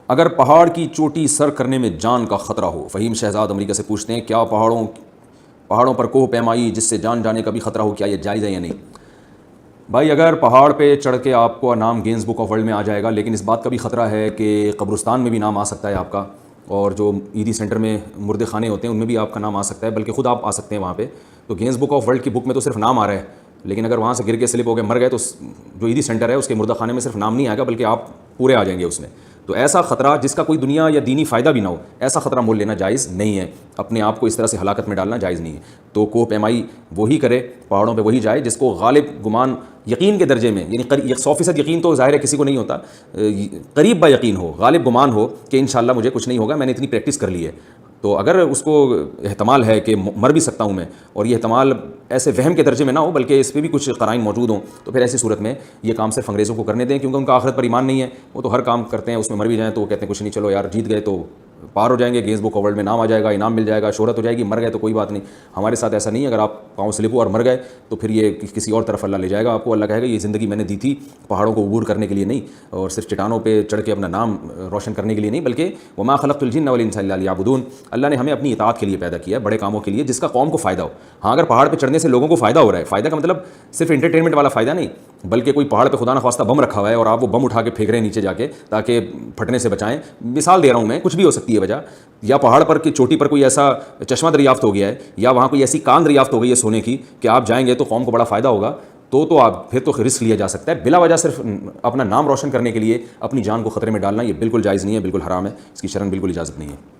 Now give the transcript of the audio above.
اگر پہاڑ کی چوٹی سر کرنے میں جان کا خطرہ ہو. فہیم شہزاد امریکہ سے پوچھتے ہیں کیا پہاڑوں پر کوہ پیمائی جس سے جان جانے کا بھی خطرہ ہو, کیا یہ جائز ہے یا نہیں؟ بھائی اگر پہاڑ پہ چڑھ کے آپ کو نام گینز بک آف ورلڈ میں آ جائے گا, لیکن اس بات کا بھی خطرہ ہے کہ قبرستان میں بھی نام آ سکتا ہے آپ کا, اور جو عیدی سینٹر میں مردے خانے ہوتے ہیں ان میں بھی آپ کا نام آ سکتا ہے, بلکہ خود آپ آ سکتے ہیں وہاں پہ. تو گینز بک آف ورلڈ کی بک میں تو صرف نام آ رہا ہے, لیکن اگر وہاں سے گر کے سلپ ہو کے مر گئے تو جو عیدی سینٹر ہے اس کے مردہ خانے میں صرف نام نہیں آئے گا بلکہ آپ پورے آ جائیں گے اس میں. تو ایسا خطرہ جس کا کوئی دنیا یا دینی فائدہ بھی نہ ہو, ایسا خطرہ مول لینا جائز نہیں ہے, اپنے آپ کو اس طرح سے ہلاکت میں ڈالنا جائز نہیں ہے. تو کوہ پیمائی وہی کرے, پہاڑوں پہ وہی جائے جس کو غالب گمان یقین کے درجے میں, یعنی 100% یقین تو ظاہر ہے کسی کو نہیں ہوتا, قریب با یقین ہو, غالب گمان ہو کہ انشاءاللہ مجھے کچھ نہیں ہوگا, میں نے اتنی پریکٹس کر لی ہے. تو اگر اس کو احتمال ہے کہ مر بھی سکتا ہوں میں, اور یہ احتمال ایسے وہم کے درجے میں نہ ہو بلکہ اس پہ بھی کچھ قرائن موجود ہوں, تو پھر ایسی صورت میں یہ کام صرف انگریزوں کو کرنے دیں, کیونکہ ان کا آخرت پر ایمان نہیں ہے. وہ تو ہر کام کرتے ہیں اس میں مر بھی جائیں تو وہ کہتے ہیں کچھ نہیں, چلو یار جیت گئے تو پار ہو جائیں گے, گینز بک آف ورلڈ میں نام آ جائے گا, انعام مل جائے گا, شہرت ہو جائے گی, مر گئے تو کوئی بات نہیں. ہمارے ساتھ ایسا نہیں ہے, اگر آپ پاؤں سلپ ہو اور مر گئے تو پھر یہ کسی اور طرف اللہ لے جائے گا آپ کو. اللہ کہے گا یہ زندگی میں نے دی تھی پہاڑوں کو عبور کرنے کے لیے نہیں, اور صرف چٹانوں پہ چڑھ کے اپنا نام روشن کرنے کے لیے نہیں, بلکہ وما خلقت الجن والانس الا لیعبدون, اللہ نے ہمیں اپنی اطاعت کے لیے پیدا کیا ہے, بڑے کاموں کے لیے جس کا قوم کو فائدہ ہو. ہاں اگر پہاڑ پہ چڑھنے سے لوگوں کو فائدہ ہو رہا ہے, فائدہ کا مطلب صرف انٹرٹینمنٹ والا فائدہ نہیں, بلکہ کوئی پہاڑ پہ خدا نہ خواستہ بم رکھا ہوا ہے اور آپ وہ بم اٹھا کے پھینک رہے ہیں نیچے جا کے تاکہ پھٹنے سے بچائیں, مثال دے رہا ہوں میں, کچھ بھی ہو سکتی ہے وجہ, یا پہاڑ پر کی چوٹی پر کوئی ایسا چشمہ دریافت ہو گیا ہے, یا وہاں کوئی ایسی کان دریافت ہو گئی ہے سونے کی کہ آپ جائیں گے تو قوم کو بڑا فائدہ ہوگا, تو آپ پھر تو رسک لیا جا سکتا ہے. بلا وجہ صرف اپنا نام روشن کرنے کے لیے اپنی جان کو خطرے میں ڈالنا یہ بالکل جائز نہیں ہے, بالکل حرام ہے, اس کی شرع بالکل اجازت نہیں ہے.